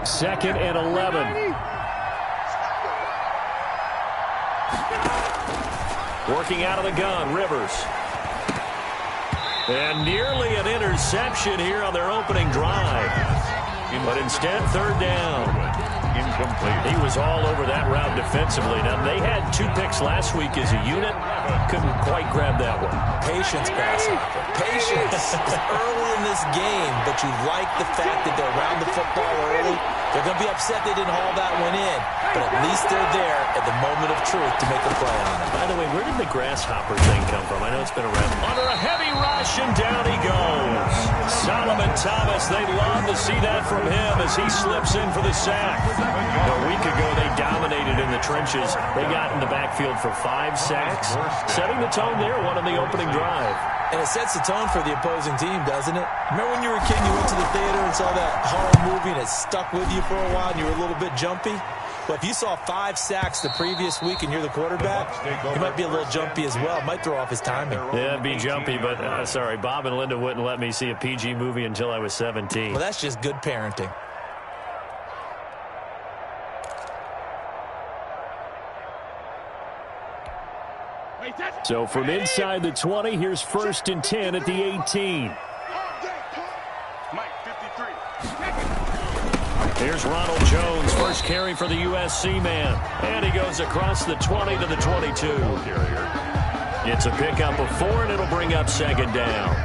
Second and 11. Working out of the gun, Rivers. And nearly an interception here on their opening drive. But instead, third down. Incomplete. He was all over that route defensively. Now, they had 2 picks last week as a unit. Couldn't quite grab that one. Patience, passer. Patience is early in this game, but you like the fact that they're around the football early. They're going to be upset they didn't haul that one in, but at least they're there at the moment of truth to make a play on it. By the way, where did the grasshopper thing come from? I know it's been around. Under a heavy rush, and down he goes. Solomon Thomas, they love to see that from him as he slips in for the sack. A week ago, they dominated in the trenches. They got in the backfield for 5 sacks, setting the tone there, one on the opening drive. And it sets the tone for the opposing team, doesn't it? Remember when you were a kid, you went to the theater and saw that horror movie and it stuck with you for a while and you were a little bit jumpy? Well, if you saw 5 sacks the previous week and you're the quarterback, you might be a little jumpy as well. It might throw off his timing. Yeah, it'd be jumpy, but sorry, Bob and Linda wouldn't let me see a PG movie until I was 17. Well, that's just good parenting. So from inside the 20, here's 1st and 10 at the 18. Here's Ronald Jones, first carry for the USC man. And he goes across the 20 to the 22. It's a pickup of 4, and it'll bring up 2nd down.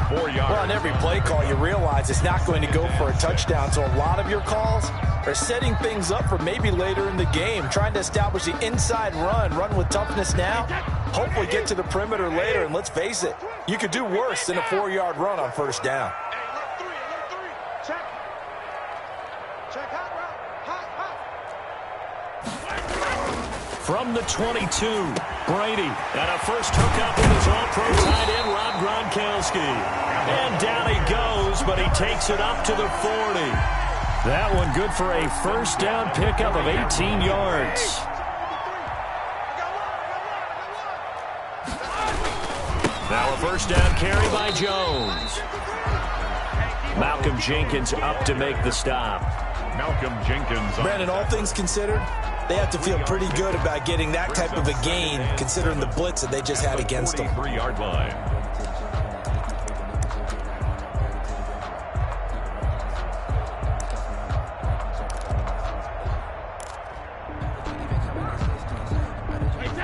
4 yards. Well, on every play call, you realize it's not going to go for a touchdown. So a lot of your calls are setting things up for maybe later in the game, trying to establish the inside run with toughness now, hopefully get to the perimeter later. And let's face it, you could do worse than a 4-yard run on 1st down. From the 22, Brady, and a first hookup with his all-pro tight end, Rob Gronkowski. And down he goes, but he takes it up to the 40. That one good for a first down pickup of 18 yards. Now a first down carry by Jones. Malcolm Jenkins up to make the stop. Malcolm Jenkins. Brandon, all things considered, they have to feel pretty good about getting that type of a gain, considering the blitz that they just had against them. 43-yard line.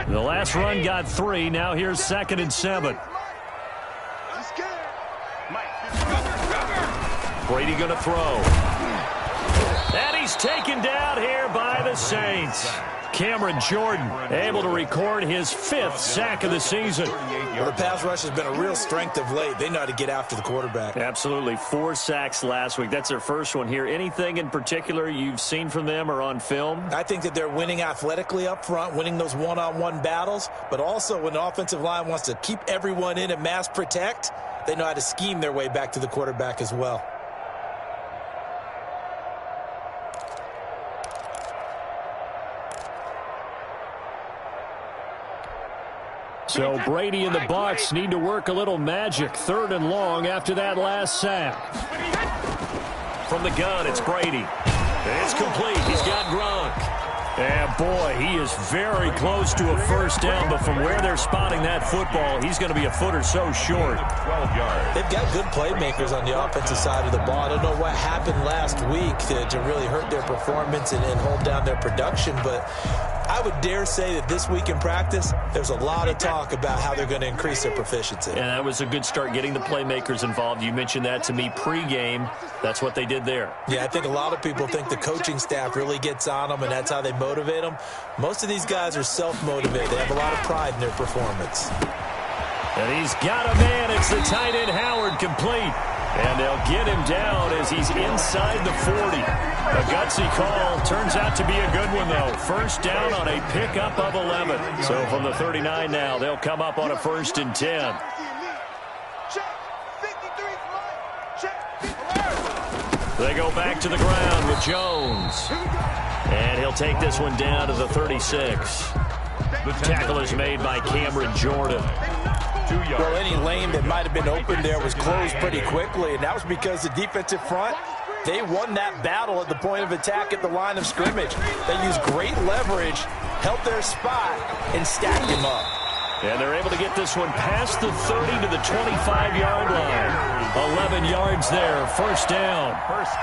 The last run got 3. Now here's 2nd and 7. Brady going to throw. And he's taken down here by the Saints. Cameron Jordan able to record his 5th sack of the season. Well, the pass rush has been a real strength of late. They know how to get after the quarterback. Absolutely. 4 sacks last week. That's their first one here. Anything in particular you've seen from them or on film? I think that they're winning athletically up front, winning those one-on-one battles, but also when the offensive line wants to keep everyone in and mass protect, they know how to scheme their way back to the quarterback as well. So Brady and the Bucs need to work a little magic. 3rd and long after that last sack. From the gun, it's Brady. It's complete. He's got Gronk. And boy, he is very close to a first down, but from where they're spotting that football, he's going to be a foot or so short. 12 yards. They've got good playmakers on the offensive side of the ball. I don't know what happened last week to really hurt their performance and hold down their production, but I would dare say that this week in practice, there's a lot of talk about how they're going to increase their proficiency. And that was a good start, getting the playmakers involved. You mentioned that to me pregame. That's what they did there. Yeah, I think a lot of people think the coaching staff really gets on them, and that's how they motivate them. Most of these guys are self-motivated. They have a lot of pride in their performance. And he's got a man. It's the tight end, Howard, complete. And they'll get him down as he's inside the 40. A gutsy call. Turns out to be a good one, though. First down on a pickup of 11. So from the 39 now, they'll come up on a 1st and 10. They go back to the ground with Jones. And he'll take this one down to the 36. The tackle is made by Cameron Jordan. Well, any lane that might have been open there was closed pretty quickly, and that was because the defensive front They won that battle at the point of attack at the line of scrimmage. They used great leverage, held their spot, and stacked him up. And they're able to get this one past the 30 to the 25-yard line. 11 yards there, first down.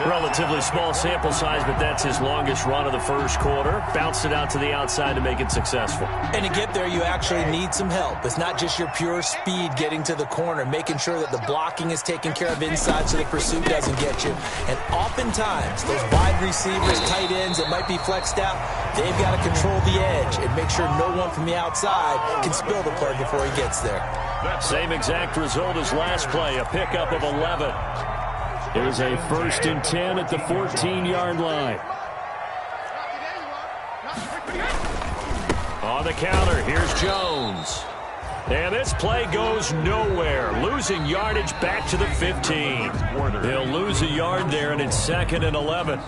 Relatively small sample size, but that's his longest run of the first quarter. Bounced it out to the outside to make it successful. And to get there, you actually need some help. It's not just your pure speed getting to the corner, making sure that the blocking is taken care of inside so the pursuit doesn't get you. And oftentimes, those wide receivers, tight ends that might be flexed out, they've got to control the edge and make sure no one from the outside can spill the play before he gets there. Same exact result as last play, a pickup of 11. It was a 1st and 10 at the 14-yard line. On the counter, here's Jones. And this play goes nowhere. Losing yardage back to the 15. They'll lose a yard there, and it's 2nd and 11.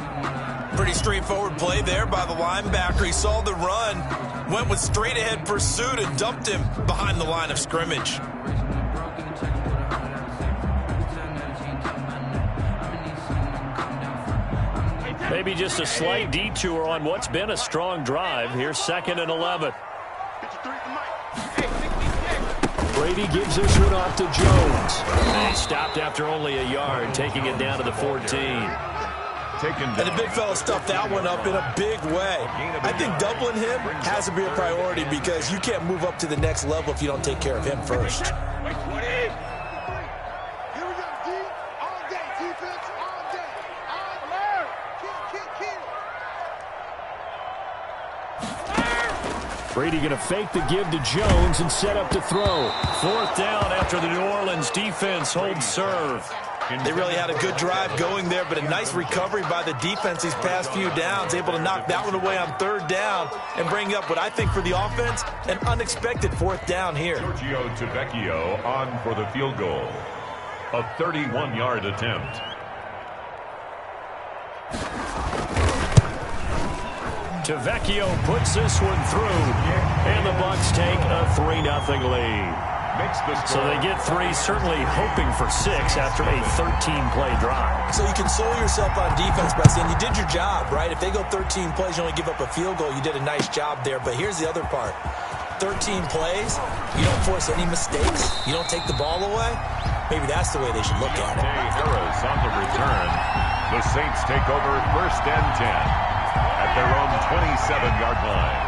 Pretty straightforward play there by the linebacker. He saw the run, went with straight-ahead pursuit, and dumped him behind the line of scrimmage. Maybe just a slight detour on what's been a strong drive. Here's 2nd and 11. Brady gives this one off to Jones. And he stopped after only a yard, taking it down to the 14. And the big fella stuffed that one up in a big way. I think doubling him has to be a priority because you can't move up to the next level if you don't take care of him first. Brady going to fake the give to Jones and set up to throw. 4th down after the New Orleans defense holds serve. They really had a good drive going there, but a nice recovery by the defense these past few downs, able to knock that one away on 3rd down and bring up what I think for the offense, an unexpected 4th down here. Giorgio Tavecchio on for the field goal. A 31-yard attempt. Tavecchio puts this one through, and the Bucs take a 3-0 lead. So they get 3, certainly hoping for 6 after a 13-play drive. So you console yourself on defense by saying you did your job, right? If they go 13 plays, you only give up a field goal, you did a nice job there. But here's the other part. 13 plays, you don't force any mistakes, you don't take the ball away. Maybe that's the way they should look at it. Harris on the return. The Saints take over 1st and 10 at their own 27-yard line.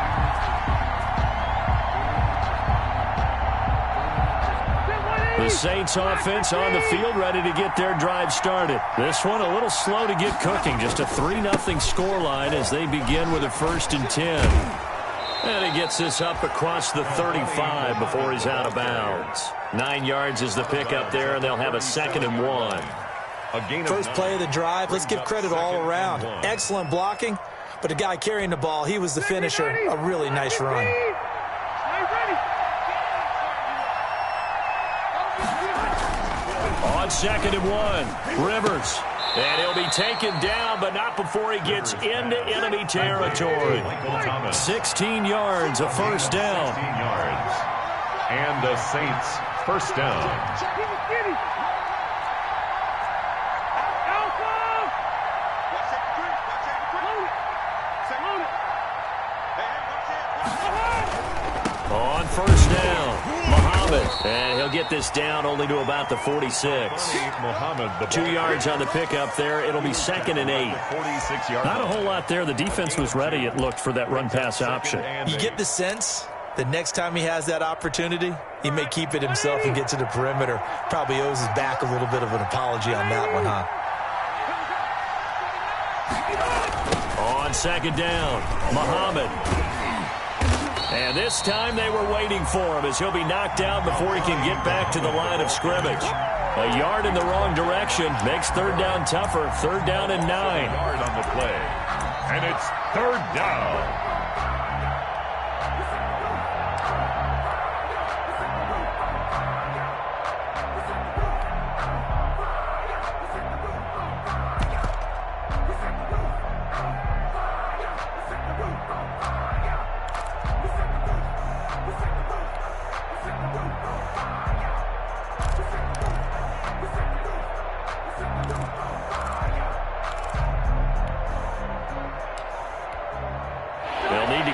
The Saints offense on the field, ready to get their drive started. This one a little slow to get cooking. Just a 3-0 scoreline as they begin with a 1st and 10. And he gets this up across the 35 before he's out of bounds. 9 yards is the pickup there, and they'll have a 2nd and 1. First play of the drive, let's give credit all around. Excellent blocking, but the guy carrying the ball, he was the finisher. A really nice run. On 2nd and 1, Rivers. And he'll be taken down, but not before he gets into enemy territory. 16 yards, a 1st down. 16 yards. And the Saints 1st down. On 1st down, Muhammad. And he'll get this down only to about the 46. 2 yards on the pickup there. It'll be 2nd and 8. Not a whole lot there. The defense was ready, it looked, for that run-pass option. You get the sense that next time he has that opportunity, he may keep it himself and get to the perimeter. Probably owes his back a little bit of an apology on that one, huh? On 2nd down, Muhammad. And this time they were waiting for him as he'll be knocked down before he can get back to the line of scrimmage. A yard in the wrong direction makes 3rd down tougher. 3rd down and 9. Yard on the play. And it's 3rd down.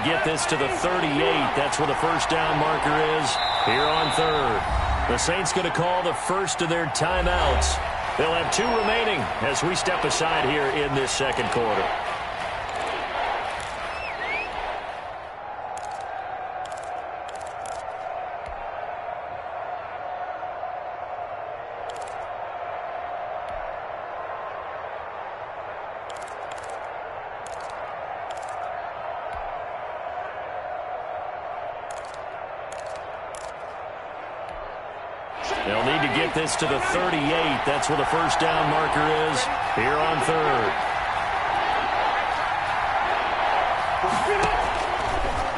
get this to the 38. That's where the first down marker is here on third. The Saints going to call the first of their timeouts. They'll have 2 remaining as we step aside here in this second quarter. They'll need to get this to the 38. That's where the first down marker is here on third.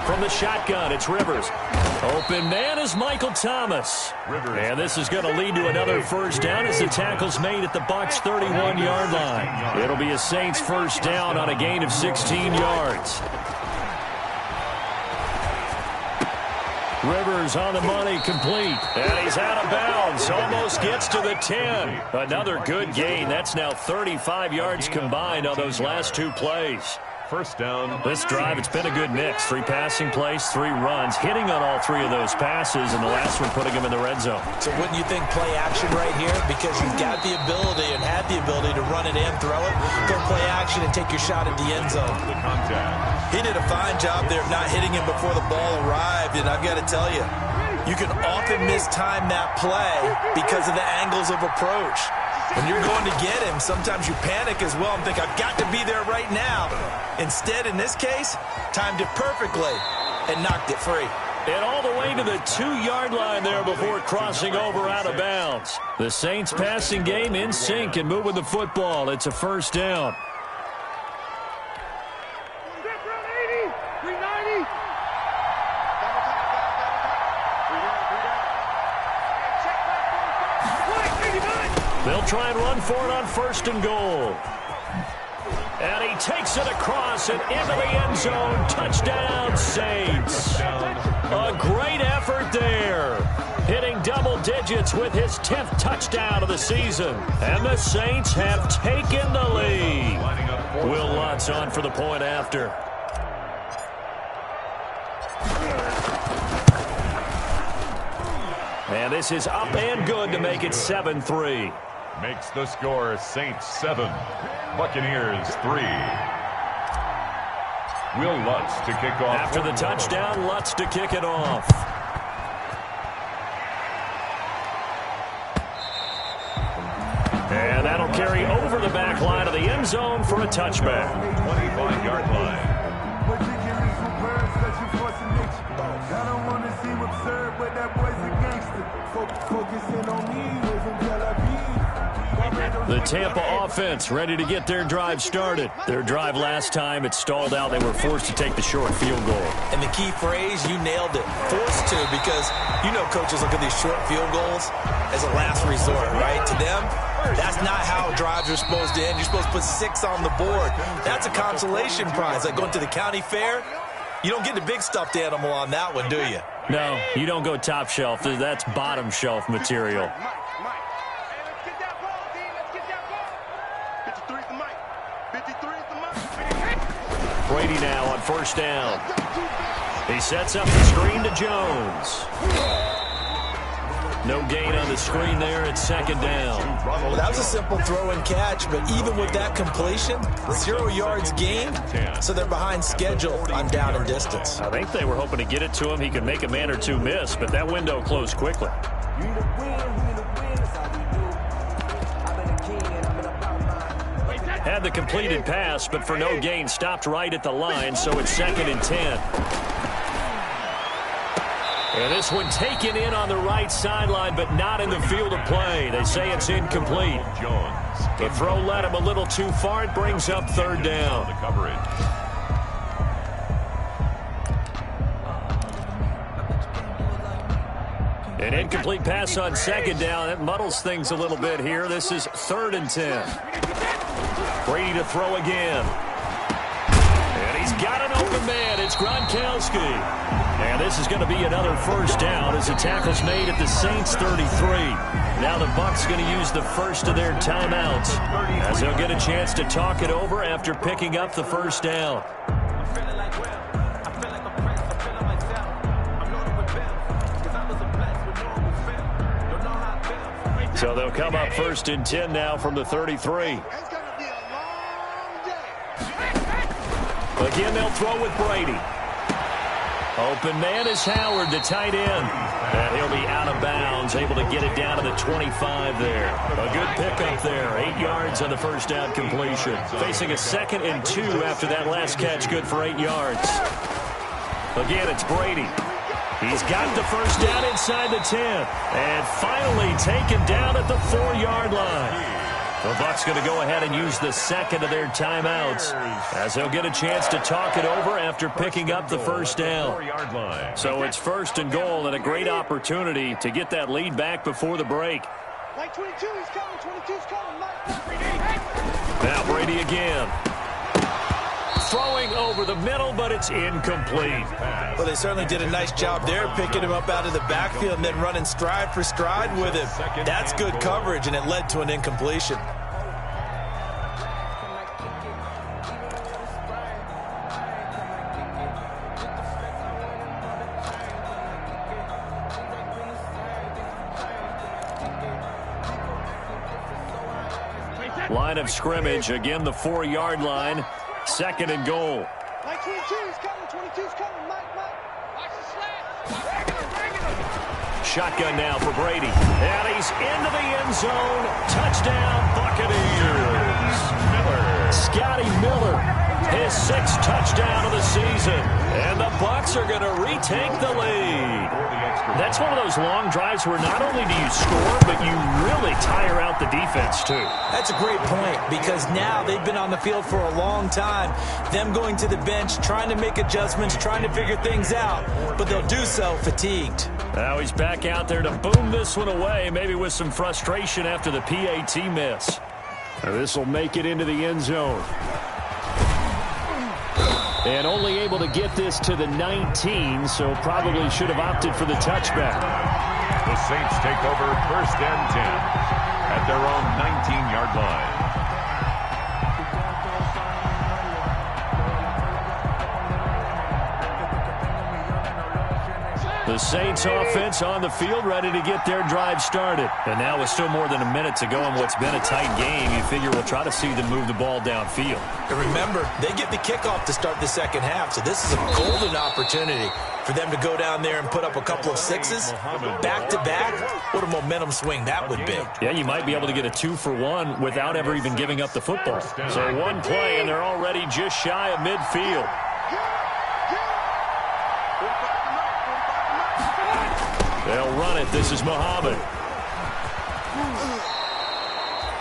From the shotgun, it's Rivers. Open man is Michael Thomas. And this is going to lead to another first down as the tackle's made at the Bucs 31-yard line. It'll be a Saints first down on a gain of 16 yards. Rivers on the money, complete. And he's out of bounds. Almost gets to the 10. Another good gain. That's now 35 yards combined on those last 2 plays. First down. This drive, it's been a good mix. 3 passing plays, 3 runs, hitting on all 3 of those passes, and the last one putting him in the red zone. So wouldn't you think play action right here? Because you've got the ability and had the ability to run it and throw it. Go play action and take your shot at the end zone. The contact. He did a fine job there of not hitting him before the ball arrived, and I've got to tell you, you can often mistime that play because of the angles of approach. When you're going to get him, sometimes you panic as well and think, I've got to be there right now. Instead, in this case, timed it perfectly and knocked it free. And all the way to the 2-yard line there before crossing over out of bounds. The Saints passing game in sync and moving the football. It's a first down. They'll try and run for it on first and goal. And he takes it across and into the end zone. Touchdown, Saints. A great effort there. Hitting double digits with his 10th touchdown of the season. And the Saints have taken the lead. Will Lutz on for the point after. And this is up and good to make it 7-3. Makes the score Saints 7, Buccaneers 3. Will Lutz to kick off. After the touchdown, Lutz to kick it off. And that'll carry over the back line of the end zone for a touchback. 25-yard line. I don't want to seem absurd, but that boy's a gangster. Focusing on me, the Tampa offense ready to get their drive started. Their drive last time, it stalled out. They were forced to take the short field goal. And the key phrase, you nailed it. Forced to, because you know coaches look at these short field goals as a last resort, right? To them, that's not how drives are supposed to end. You're supposed to put 6 on the board. That's a consolation prize. Like going to the county fair, you don't get the big stuffed animal on that one, do you? No, you don't go top shelf. That's bottom shelf material. Brady now on first down. He sets up the screen to Jones. No gain on the screen there at second down. Well, that was a simple throw and catch, but even with that completion, 0 yards gained, so they're behind schedule on down and distance. I think they were hoping to get it to him. He could make a man or two miss, but that window closed quickly. Had the completed pass, but for no gain, stopped right at the line, so it's 2nd and 10. And this one taken in on the right sideline, but not in the field of play. They say it's incomplete. The throw led him a little too far. It brings up third down. An incomplete pass on second down. It muddles things a little bit here. This is 3rd and 10. Brady to throw again. And he's got an open man. It's Gronkowski. And this is going to be another first down as the tackle's made at the Saints 33. Now the Bucs going to use the first of their timeouts as they'll get a chance to talk it over after picking up the first down. So they'll come up 1st and 10 now from the 33. Again, they'll throw with Brady. Open man is Howard, the tight end. And he'll be out of bounds, able to get it down to the 25 there. A good pickup there. 8 yards on the first down completion. Facing a 2nd and 2 after that last catch, good for 8 yards. Again, it's Brady. He's got the first down inside the 10. And finally taken down at the 4-yard line. The Bucs going to go ahead and use the 2nd of their timeouts as they'll get a chance to talk it over after picking up the first down. So it's 1st and goal and a great opportunity to get that lead back before the break. Like 22, he's coming. 22's coming. Now Brady again. Throwing over the middle, but it's incomplete. Well, they certainly did a nice job there, picking him up out of the backfield and then running stride for stride with him. That's good coverage, and it led to an incompletion. Line of scrimmage, again the 4-yard line. 2nd and goal. Like 22, he's coming. 22's coming. Mike. Watch the slant. Shotgun now for Brady. And he's into the end zone. Touchdown, Buccaneers. Scotty Miller, his 6th touchdown of the season. And the Bucs are going to retake the lead. That's one of those long drives where not only do you score, but you really tire out the defense, too. That's a great point, because now they've been on the field for a long time. Them going to the bench, trying to make adjustments, trying to figure things out, but they'll do so fatigued. Now he's back out there to boom this one away, maybe with some frustration after the PAT miss. This will make it into the end zone. And only able to get this to the 19, so probably should have opted for the touchback. The Saints take over 1st and 10 at their own 19-yard line. The Saints offense on the field, ready to get their drive started. And now with still more than a minute to go in what's been a tight game, you figure we'll try to see them move the ball downfield. And remember, they get the kickoff to start the 2nd half, so this is a golden opportunity for them to go down there and put up a couple of 6s back-to-back. What a momentum swing that would be. Yeah, you might be able to get a 2-for-1 without ever even giving up the football. So one play, and they're already just shy of midfield. They'll run it. This is Muhammad.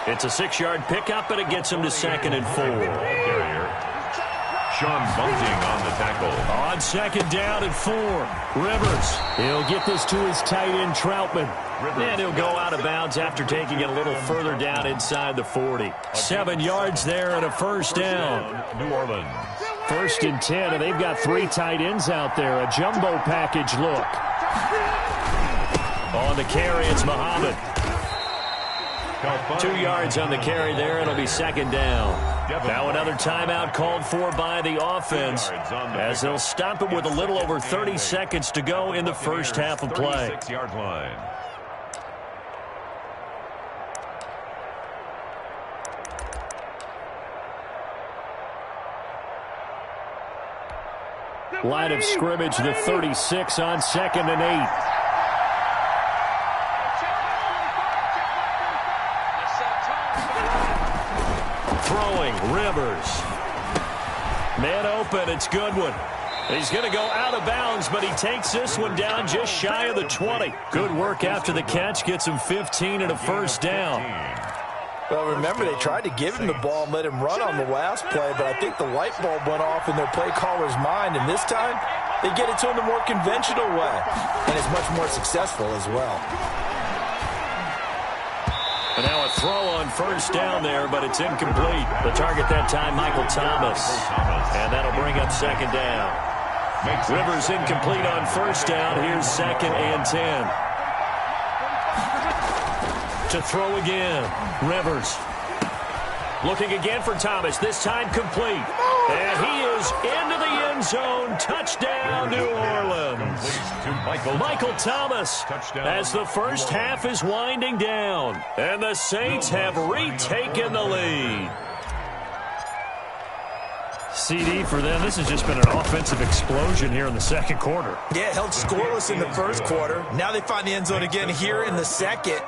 It's a 6-yard pickup, but it gets him to 2nd and 4. Sean Bunting on the tackle. On 2nd down and 4. Rivers. He'll get this to his tight end, Troutman. And he'll go out of bounds after taking it a little further down inside the 40. 7 yards there and a 1st down. New Orleans. 1st and 10, and they've got 3 tight ends out there. A jumbo package look. On the carry, it's Muhammad. 2 yards on the carry there. It'll be 2nd down. Now another timeout called for by the offense as they'll stop it with a little over 30 seconds to go in the first half of play. 36-yard line. Line of scrimmage, the 36 on 2nd and 8. Throwing, Rivers. Man open, it's Goodwin. He's going to go out of bounds, but he takes this one down just shy of the 20. Good work after the catch, gets him 15 and a 1st down. Well, remember, they tried to give him the ball and let him run on the last play, but I think the light bulb went off in their play caller's mind, and this time they get it to him the more conventional way, and it's much more successful as well. And now a throw on 1st down there, but it's incomplete. The target that time, Michael Thomas. And that'll bring up 2nd down. Rivers incomplete on 1st down. Here's 2nd and 10. To throw again, Rivers. Looking again for Thomas, this time complete. And he is into the end zone. Touchdown, New Orleans. Michael Thomas as the first half is winding down. And the Saints have retaken the lead. CD for them. This has just been an offensive explosion here in the second quarter. Yeah, held scoreless in the first quarter. Now they find the end zone again here in the second.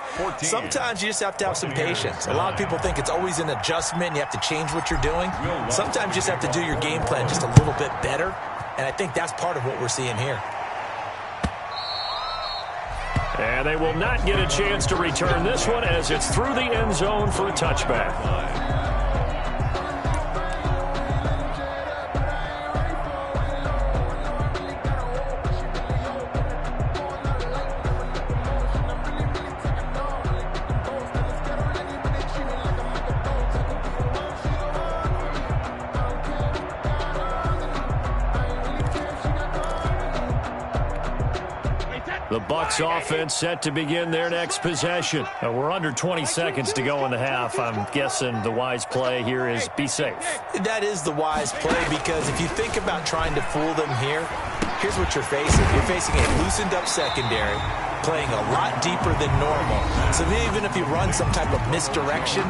Sometimes you just have to have some patience. A lot of people think it's always an adjustment. You have to change what you're doing. Sometimes you just have to do your game plan just a little bit better. And I think that's part of what we're seeing here. And they will not get a chance to return this one as it's through the end zone for a touchback. The Bucs offense set to begin their next possession. We're under 20 seconds to go in the half. I'm guessing the wise play here is be safe. That is the wise play because if you think about trying to fool them here, here's what you're facing. You're facing a loosened up secondary, playing a lot deeper than normal. So even if you run some type of misdirection,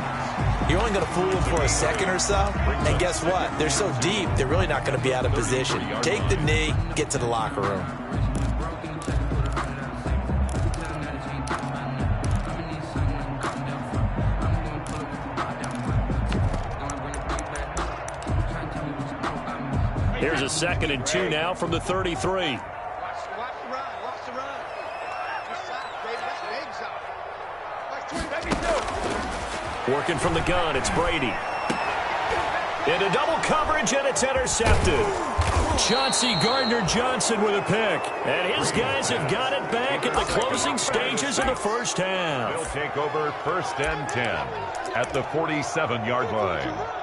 you're only going to fool them for a second or so. And guess what? They're so deep, they're really not going to be out of position. Take the knee, get to the locker room. Here's a 2nd and 2 now from the 33. Watch the run. Watch the run. Just stop, baby. That's big zone. Watch 2, baby, 2. Working from the gun, it's Brady. Into double coverage, and it's intercepted. Chauncey Gardner-Johnson with a pick. And his guys have got it back at the closing stages of the first half. We'll take over 1st and 10 at the 47-yard line.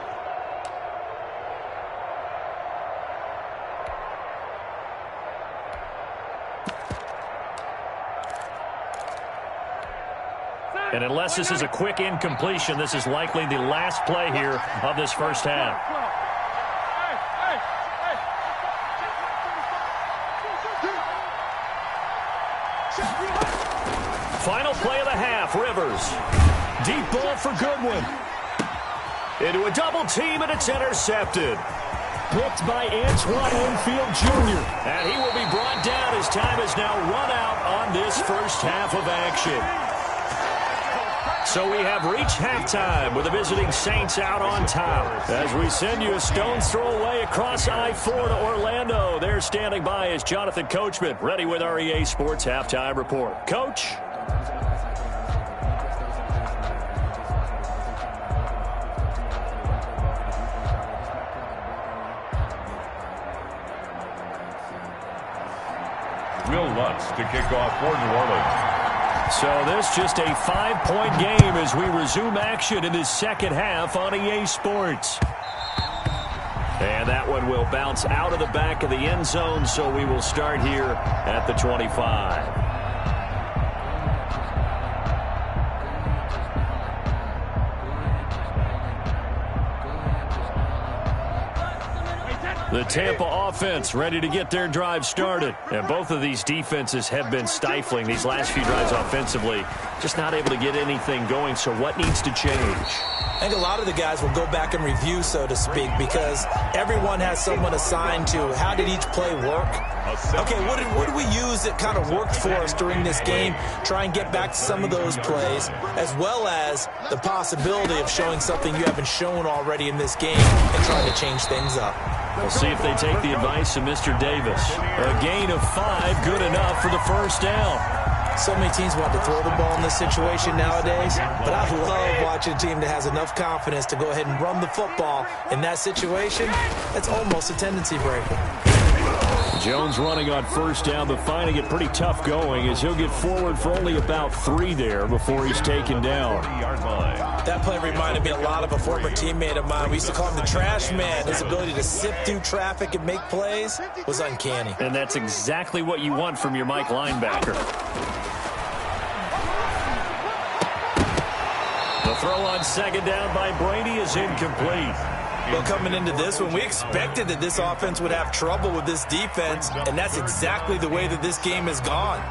And unless this is a quick incompletion, this is likely the last play here of this first half. Final play of the half, Rivers. Deep ball for Goodwin. Into a double team, and it's intercepted. Picked by Antoine Winfield Jr. And he will be brought down as time has now run out on this first half of action. So we have reached halftime with the visiting Saints out on top. As we send you a stone's throw away across I-4 to Orlando. There standing by is Jonathan Coachman, ready with our EA Sports Halftime Report. Coach? Will Lutz to kick off for New Orleans. So this just a 5-point game as we resume action in this second half on EA Sports. And that one will bounce out of the back of the end zone, so we will start here at the 25. The Tampa offense ready to get their drive started. And both of these defenses have been stifling these last few drives offensively. Just not able to get anything going. So what needs to change? I think a lot of the guys will go back and review, so to speak, because everyone has someone assigned to how did each play work. Okay, what did we use that kind of worked for us during this game? Try and get back to some of those plays, as well as the possibility of showing something you haven't shown already in this game and trying to change things up. We'll see if they take the advice of Mr. Davis. A gain of 5, good enough for the first down. So many teams want to throw the ball in this situation nowadays, but I love watching a team that has enough confidence to go ahead and run the football in that situation. That's almost a tendency breaker. Jones running on first down, but finding it pretty tough going as he'll get forward for only about 3 there before he's taken down. That play reminded me a lot of a former teammate of mine. We used to call him the trash man. His ability to sift through traffic and make plays was uncanny. And that's exactly what you want from your Mike linebacker. The The throw on second down by Brady is incomplete. Well, coming into this one, we expected that this offense would have trouble with this defense, and that's exactly the way that this game has gone.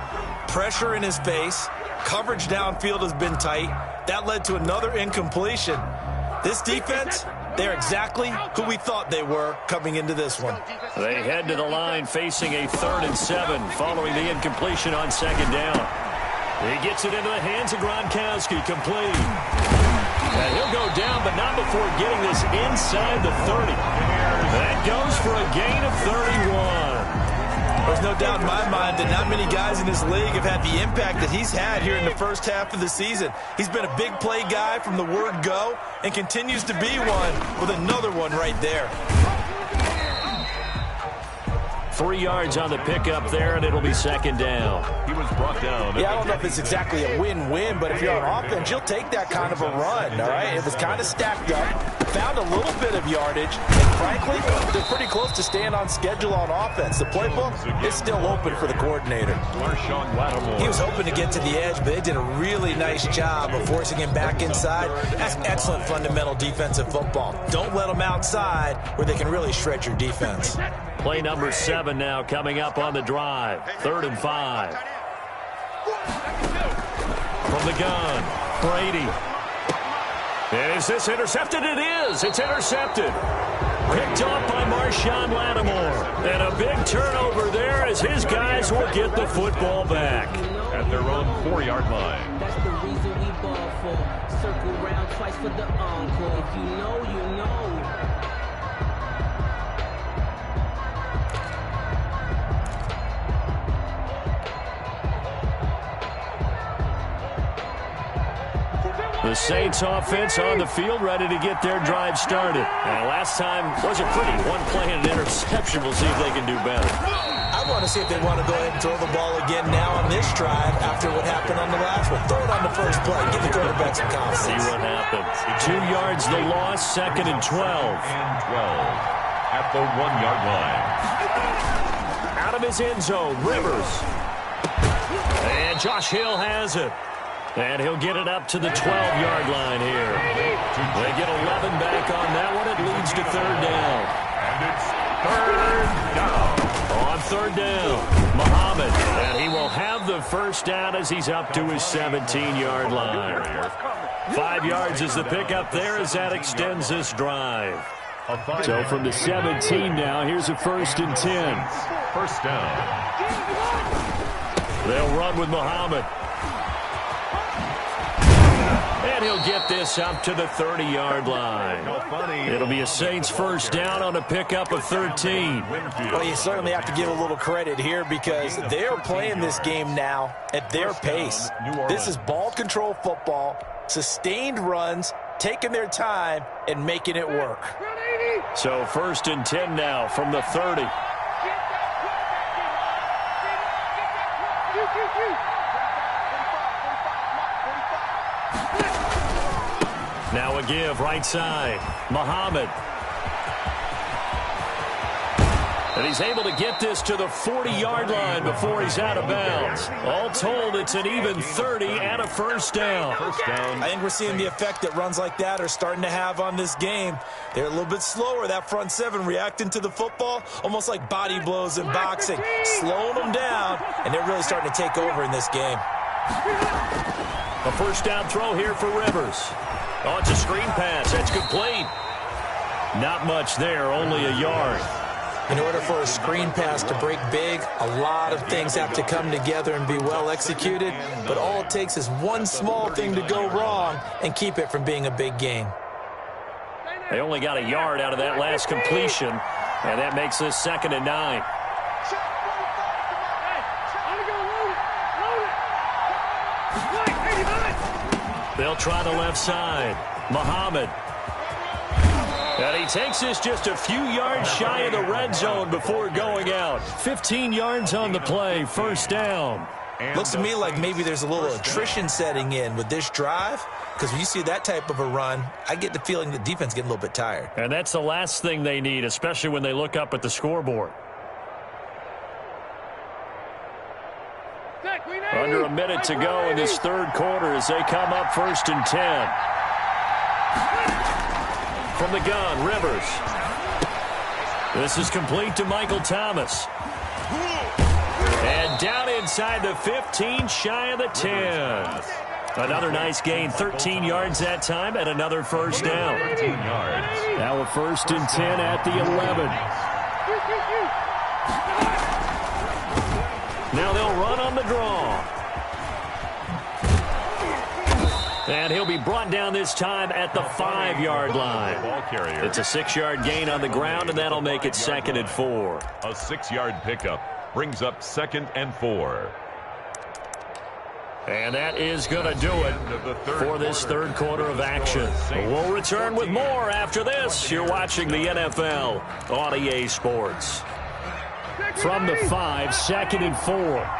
Pressure in his face, coverage downfield has been tight. That led to another incompletion. This defense, they're exactly who we thought they were coming into this one. They head to the line facing a 3rd and 7 following the incompletion on second down. He gets it into the hands of Gronkowski, complete. And he'll go down, but not before getting this inside the 30. That goes for a gain of 31. There's no doubt in my mind that not many guys in this league have had the impact that he's had here in the first half of the season. He's been a big play guy from the word go and continues to be one with another one right there. 3 yards on the pickup there, and it'll be second down. He was brought down. Yeah, I don't know if it's exactly a win-win, but if you're on offense, you'll take that kind of a run, all right? It was kind of stacked up, found a little bit of yardage, and frankly, they're pretty close to staying on schedule on offense. The playbook is still open for the coordinator. He was hoping to get to the edge, but they did a really nice job of forcing him back inside. That's excellent fundamental defensive football. Don't let them outside where they can really shred your defense. Play number 7 now coming up on the drive. 3rd and 5. From the gun, Brady. Is this intercepted? It is. It's intercepted. Picked off by Marshawn Lattimore. And a big turnover there as his guys will get the football back. At their own 4-yard line. That's the reason we ball for. Circle round twice for the encore. If you know, you know. The Saints offense on the field, ready to get their drive started. And last time wasn't pretty. 1 play and an interception. We'll see if they can do better. I want to see if they want to go ahead and throw the ball again now on this drive after what happened on the last one. Throw it on the first play. Give the quarterback some confidence. See what happens. 2 yards the loss, 2nd and 12. And 12 at the 1-yard line. Out of his end zone, Rivers. And Josh Hill has it. And he'll get it up to the 12-yard line here. They get 11 back on that one. It leads to 3rd down. And it's 3rd down. On 3rd down, Muhammad. And he will have the first down as he's up to his 17-yard line. 5 yards is the pickup there as that extends this drive. So from the 17 now, here's a 1st and 10. First down. They'll run with Muhammad. And he'll get this up to the 30-yard line. It'll be a Saints first down on a pickup of 13. Well, you certainly have to give a little credit here because they're playing this game now at their pace. This is ball control football, sustained runs, taking their time, and making it work. So 1st and 10 now from the 30. Now a give right side. Muhammad. And he's able to get this to the 40-yard line before he's out of bounds. All told, it's an even 30 and a first down. I think we're seeing the effect that runs like that are starting to have on this game. They're a little bit slower, that front 7, reacting to the football, almost like body blows in boxing, slowing them down, and they're really starting to take over in this game. A first down throw here for Rivers. Oh, it's a screen pass. That's complete. Not much there, only a yard. In order for a screen pass to break big, a lot of things have to come together and be well executed, but all it takes is one small thing to go wrong and keep it from being a big gain. They only got a yard out of that last completion, and that makes this 2nd and 9. They'll try the left side. Muhammad. And he takes this just a few yards shy of the red zone before going out. 15 yards on the play, first down. Looks to me like maybe there's a little attrition setting in with this drive, because when you see that type of a run, I get the feeling the defense getting a little bit tired. And that's the last thing they need, especially when they look up at the scoreboard. Under a minute to go in this 3rd quarter as they come up 1st and 10. From the gun, Rivers. This is complete to Michael Thomas. And down inside the 15, shy of the 10. Another nice gain, 13 yards that time, and another first down. 13 yards. Now a 1st and 10 at the 11. Now they'll run on the draw. And he'll be brought down this time at the 5-yard line. Ball carrier. It's a 6-yard gain on the ground, and that'll make it 2nd and 4. A 6-yard pickup brings up 2nd and 4. And that is going to do it for this third quarter of action. We'll return with more after this. You're watching the NFL on EA Sports. From the 5, 2nd and 4.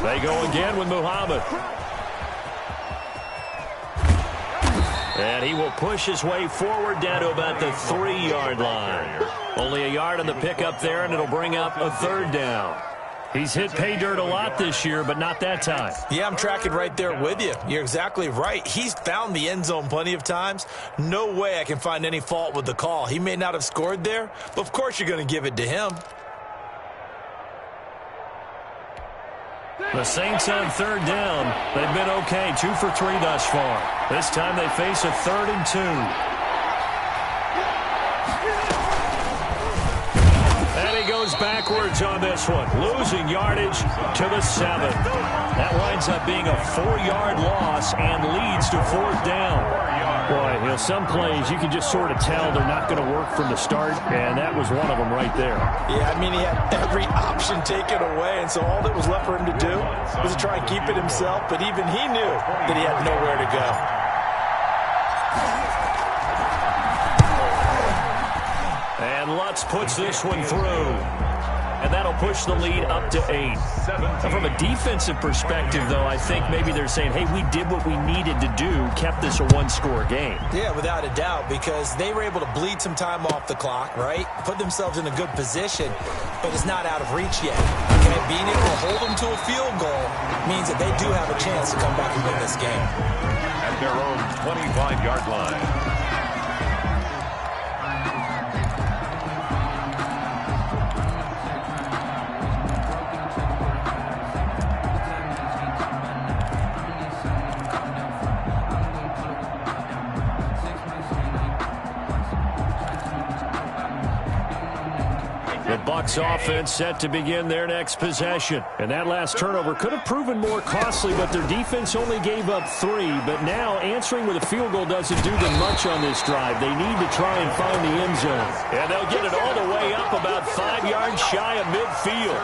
They go again with Muhammad. And he will push his way forward down to about the 3-yard line. Only a yard on the pickup there, and it'll bring up a 3rd down. He's hit pay dirt a lot this year, but not that time. Yeah, I'm tracking right there with you. You're exactly right. He's found the end zone plenty of times. No way I can find any fault with the call. He may not have scored there, but of course you're going to give it to him. The Saints on 3rd down. They've been okay, 2 for 3 thus far. This time they face a 3rd and 2. And he goes backwards on this one, losing yardage to the 7. That winds up being a 4-yard loss and leads to 4th down. Boy, some plays you can just sort of tell they're not going to work from the start, and that was one of them right there. Yeah, I mean, he had every option taken away, and so all that was left for him to do was to try and keep it himself, but even he knew that he had nowhere to go. And Lutz puts this one through. And that'll push the lead up to 8. Now, from a defensive perspective, though, I think maybe they're saying, hey, we did what we needed to do, kept this a 1-score game. Yeah, without a doubt, because they were able to bleed some time off the clock, right? Put themselves in a good position, but it's not out of reach yet. Okay, being able to hold them to a field goal means that they do have a chance to come back and win this game. At their own 25-yard line. The Bucs offense set to begin their next possession. And that last turnover could have proven more costly, but their defense only gave up 3. But now answering with a field goal doesn't do them much on this drive. They need to try and find the end zone. And they'll get it all the way up about 5 yards shy of midfield.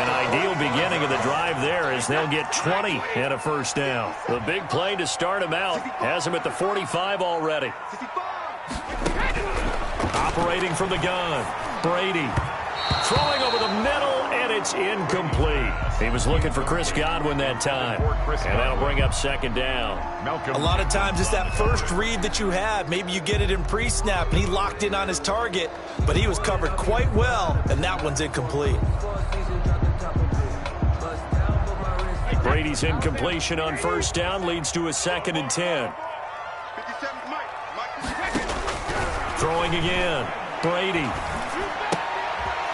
An ideal beginning of the drive there as they'll get 20 and a first down. The big play to start him out has him at the 45 already. Operating from the gun. Brady throwing over the middle, and it's incomplete. He was looking for Chris Godwin that time, and that'll bring up 2nd down. A lot of times it's that first read that you have. Maybe you get it in pre-snap, and he locked in on his target, but he was covered quite well, and that one's incomplete. Brady's incompletion on first down leads to a 2nd and 10. Throwing again. Brady.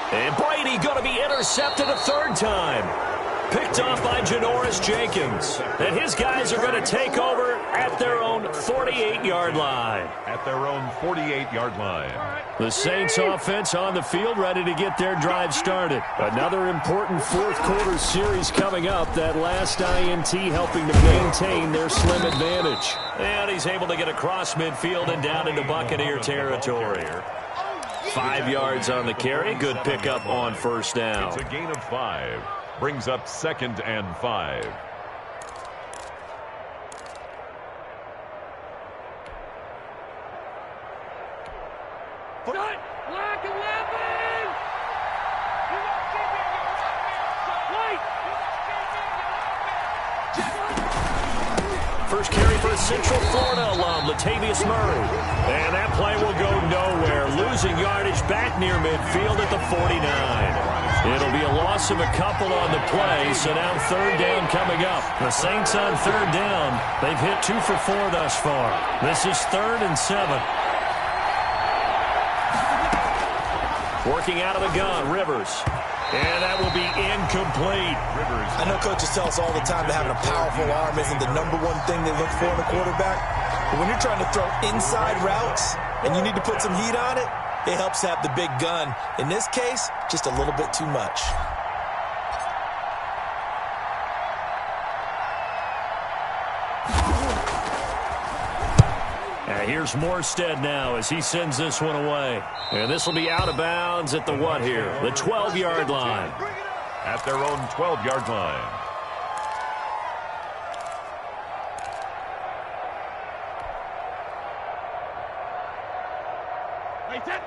And Brady going to be intercepted a 3rd time. Picked off by Janoris Jenkins. And his guys are going to take over at their own 48-yard line. At their own 48-yard line. The Saints offense on the field ready to get their drive started. Another important 4th quarter series coming up. That last INT helping to maintain their slim advantage. And he's able to get across midfield and down into Buccaneer territory. 5 yards on the carry. Good pickup on first down. It's a gain of 5. Brings up 2nd and 5. First carry, first Central Florida alum, Latavius Murray. And that play will go nowhere, losing yardage back near midfield at the 49. It'll be a loss of a couple on the play, so now third down coming up. The Saints on third down. They've hit 2 for 4 thus far. This is 3rd and 7. Working out of the gun, Rivers. And that will be incomplete. Rivers. I know coaches tell us all the time that having a powerful arm isn't the #1 thing they look for in a quarterback. But when you're trying to throw inside routes and you need to put some heat on it, it helps have the big gun. In this case, just a little bit too much. Here's Morstead now as he sends this one away. And this will be out of bounds at the what here? The 12-yard line. At their own 12-yard line.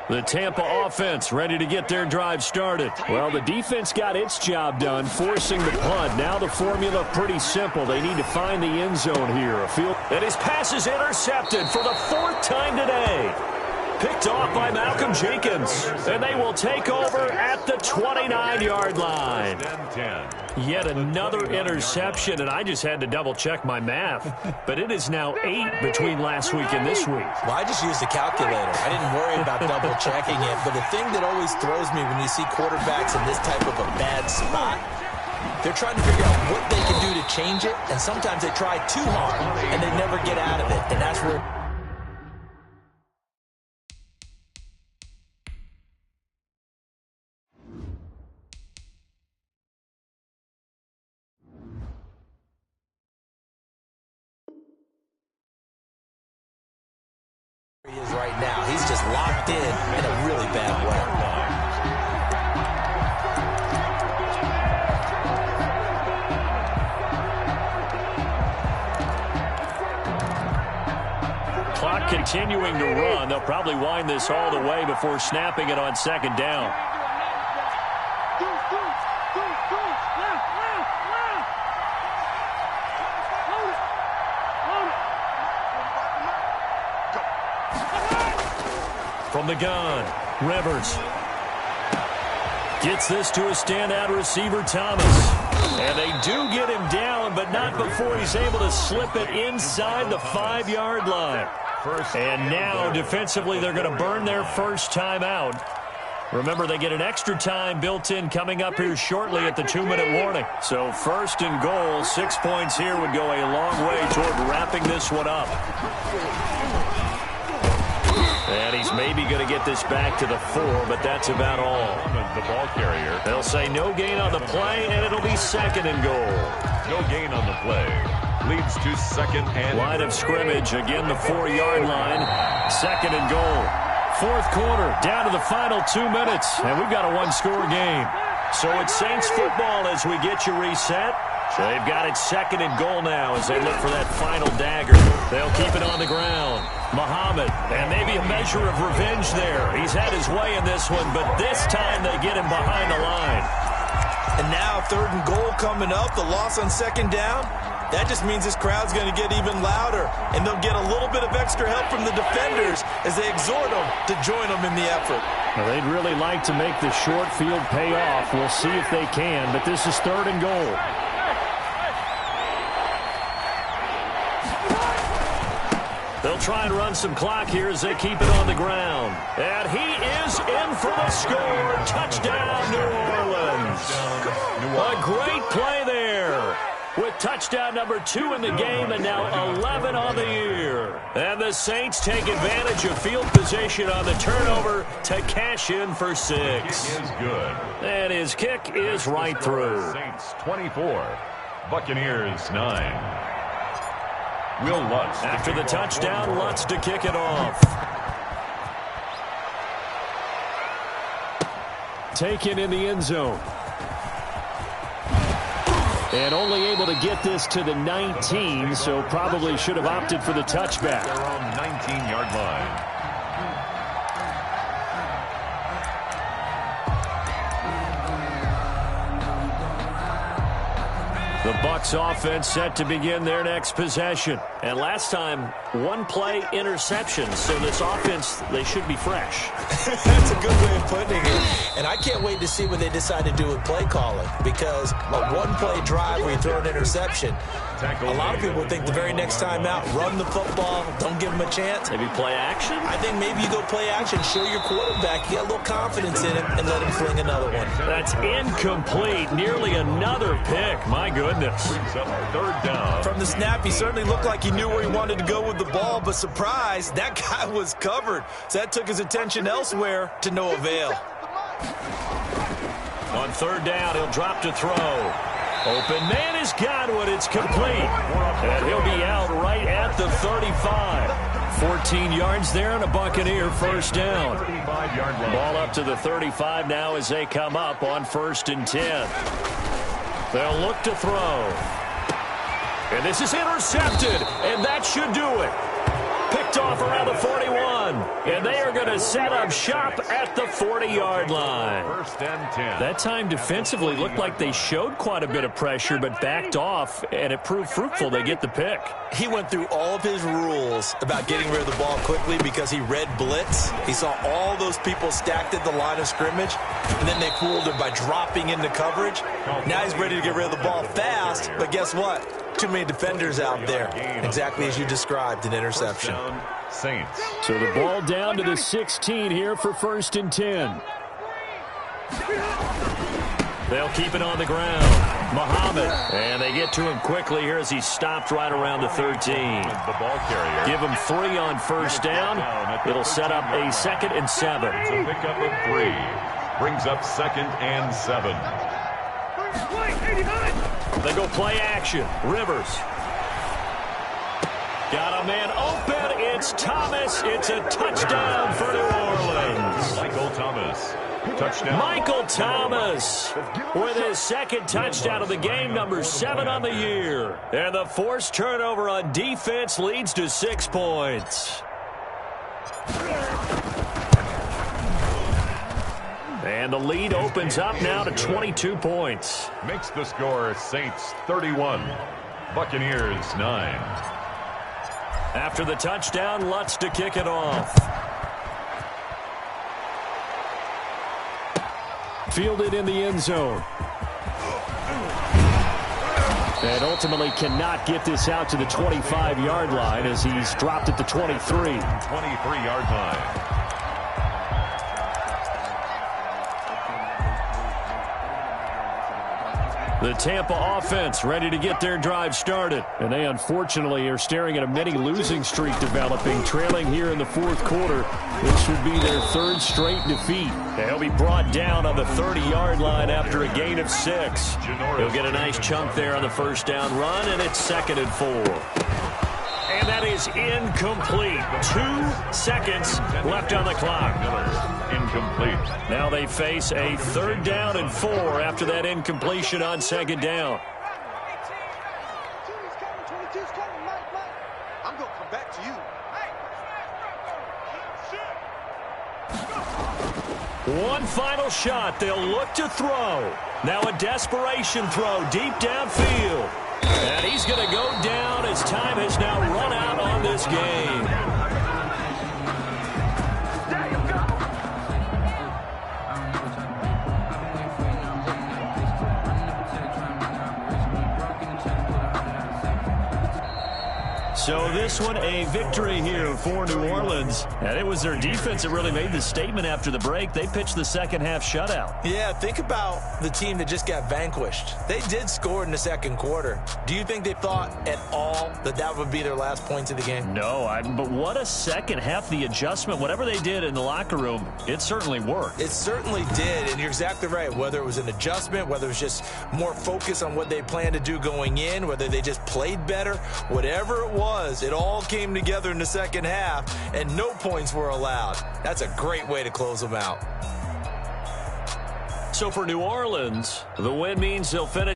The Tampa offense ready to get their drive started. Well, the defense got its job done, forcing the punt. Now the formula pretty simple. They need to find the end zone here. And his pass is intercepted for the 4th time today. Picked off by Malcolm Jenkins. And they will take over at the 29-yard line. Yet another interception, and I just had to double-check my math. But it is now 8 between last week and this week. Well, I just used a calculator. I didn't worry about double-checking it. But the thing that always throws me when you see quarterbacks in this type of a bad spot, they're trying to figure out what they can do to change it. And sometimes they try too hard, and they never get out of it. And that's where... he is right now. He's just locked in a really bad way. Clock continuing to run. They'll probably wind this all the way before snapping it on 2nd down. From the gun, Rivers gets this to a standout receiver, Thomas. And they do get him down, but not before he's able to slip it inside the 5-yard line. And now, defensively, they're going to burn their first time out. Remember, they get an extra time built in coming up here shortly at the 2-minute warning. So 1st and goal, 6 points here would go a long way toward wrapping this one up. And he's maybe going to get this back to the 4, but that's about all. The ball carrier. They'll say no gain on the play, and it'll be 2nd and goal. No gain on the play. Leads to 2nd and line of scrimmage, again the 4-yard line. 2nd and goal. 4th quarter, down to the final 2 minutes, and we've got a 1-score game. So it's Saints football as we get you reset. So they've got it 2nd and goal now as they look for that final dagger. They'll keep it on the ground. Muhammad, and maybe a measure of revenge there. He's had his way in this one, but this time they get him behind the line. And now 3rd and goal coming up, the loss on 2nd down. That just means this crowd's going to get even louder, and they'll get a little bit of extra help from the defenders as they exhort them to join them in the effort. Well, they'd really like to make the short field pay off. We'll see if they can, but this is 3rd and goal. They'll try and run some clock here as they keep it on the ground. And he is in for the score. Touchdown, New Orleans. A great play there with touchdown number 2 in the game and now 11 on the year. And the Saints take advantage of field position on the turnover to cash in for 6. Is good. And his kick is right through. Saints 24, Buccaneers 9. Will Lutz after the touchdown, Lutz to kick it off. Taken in the end zone. And only able to get this to the 19, so probably should have opted for the touchback. Their own 19-yard line. The Bucs offense set to begin their next possession. And last time, one-play interception. So this offense, they should be fresh. That's a good way of putting it. And I can't wait to see what they decide to do with play calling, because a one-play drive where you throw an interception, a lot of people think the very next time out, run the football, don't give them a chance. Maybe play action? I think maybe you go play action, show your quarterback, you got a little confidence in him, and let him fling another one. That's incomplete. Nearly another pick. My goodness. Third down. From the snap, he certainly looked like he knew where he wanted to go with the ball, but surprise, that guy was covered. So that took his attention elsewhere to no avail. On third down, he'll drop to throw. Open man is Godwin. It's complete. And he'll be out right at the 35. 14 yards there and a Buccaneer first down. Ball up to the 35 now as they come up on 1st and 10. They'll look to throw. And this is intercepted, and that should do it. Picked off around the 41, and they are going to set up shop at the 40-yard line. 1st and 10. That time defensively looked like they showed quite a bit of pressure, but backed off, and it proved fruitful. They get the pick. He went through all of his rules about getting rid of the ball quickly because he read blitz. He saw all those people stacked at the line of scrimmage, and then they fooled him by dropping into coverage. Now he's ready to get rid of the ball fast, but guess what? Too many defenders out there. Exactly as you described, an interception. Saints. So the ball down to the 16 here for 1st and 10. They'll keep it on the ground. Muhammad. And they get to him quickly here as he stopped right around the 13. The ball carrier. Give him 3 on first down. It'll set up a 2nd and 7. It's a pickup of 3. Brings up 2nd and 7. They go play action. Rivers. Got a man open. It's Thomas. It's a touchdown for New Orleans. Michael Thomas. Touchdown. Michael Thomas with his 2nd touchdown of the game, number 7 on the year. And the forced turnover on defense leads to 6 points. And the lead opens up now to 22 points. Makes the score Saints 31. Buccaneers 9. After the touchdown, Lutz to kick it off. Fielded in the end zone. And ultimately cannot get this out to the 25-yard line as he's dropped at the 23. 23-yard line. The Tampa offense ready to get their drive started. And they unfortunately are staring at a mini losing streak developing, trailing here in the 4th quarter. This would be their 3rd straight defeat. They'll be brought down on the 30-yard line after a gain of 6. He'll get a nice chunk there on the first down run, and it's 2nd and 4. And that is incomplete. 2 seconds left on the clock. Incomplete. Now they face a 3rd down and 4 after that incompletion on 2nd down. 22's coming, Mike. I'm going to come back to you. One final shot. They'll look to throw. Now a desperation throw deep downfield. And he's going to go down as time has now run out on this game. So this one a victory here for New Orleans. And it was their defense that really made the statement after the break. They pitched the second half shutout. Yeah, think about the team that just got vanquished. They did score in the 2nd quarter. Do you think they thought at all that that would be their last points of the game? No, but what a second half. The adjustment, whatever they did in the locker room, it certainly worked. It certainly did, and you're exactly right. Whether it was an adjustment, whether it was just more focus on what they planned to do going in, whether they just played better, whatever it was, it all came together in the 2nd half, and no points were allowed. That's a great way to close them out. So for New Orleans, the win means they'll finish